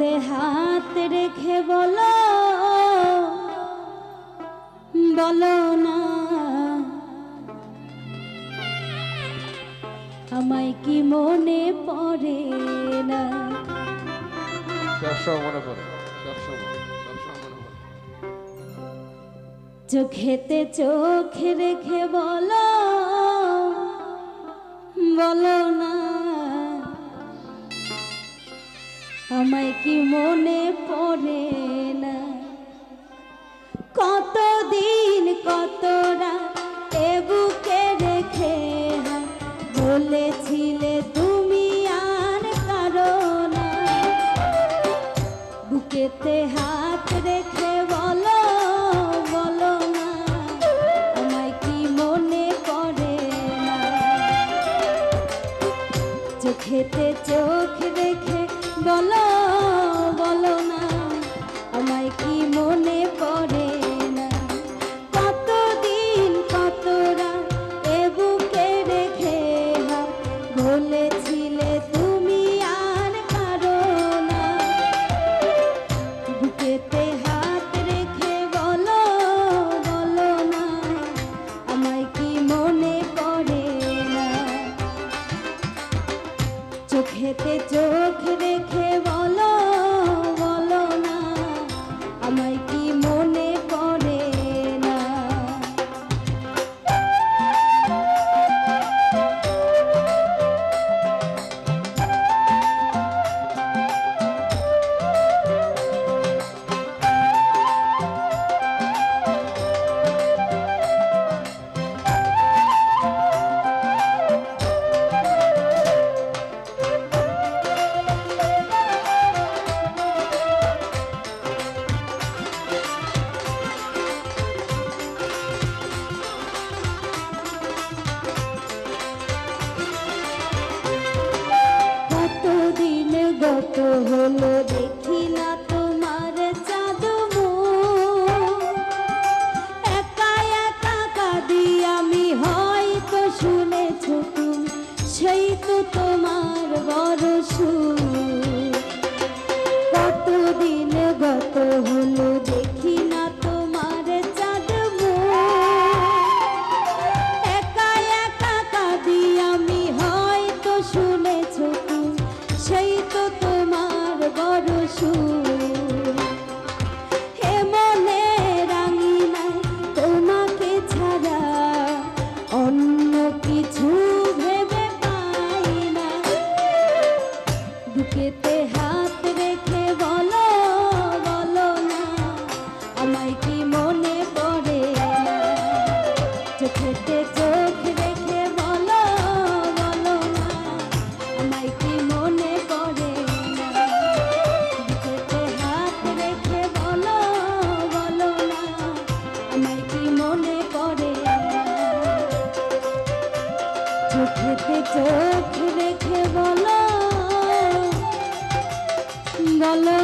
বুকেতে হাত রেখে বলো বলো না আমায় কি মনে পড়ে না। মনে পড়ে, চোখেতে চোখ রেখে বলো বলো না আমায় কি মনে পড়ে না। কতদিন কত রাত এ বুকে রেখে বলেছিলে তুমি আর কারো না। বুকেতে হাত রেখে বলো বলো না আমায় কি মনে পড়ে না। চোখেতে চোখ রেখে বলো বলো না আমায় কি মনে পড়ে না। কতদিন কত রাত এ বুকে রেখে বলেছিলে তুমি আর কারো না। বুকেতে হাত রেখে বলো বলো না আমায় কি মনে পড়ে না। চোখেতে চোখ রেখে বলো বলো না আমায় কি মনে পড়ে না। গত হলো দেখি না তোমার চাঁদ একা একা কাঁদি আমি হয়তো শুনেছ তুমি সেই তো তোমার বড় সুর। কতদিন গত হলো দেখি না তোমার চাঁদ একা একা কাঁদি আমি হয়তো শুনেছ তুমি সেই তো তোমার বড় সুর। হে মনে রাঙি নাই তোমাকে ছাড়া অন্য কিছু ভেবে পাই না। বুকেতে হাত রেখে বলো বলো না আমায় কি মনে পড়ে না। চোখেতে চোখ রেখে বলো বলো না আমায় কি মনে পড়ে না। বুকেতে হাত রেখে বলো বলো না আমায় কি মনে পড়ে না। চোখেতে চোখ রেখে বলো বলো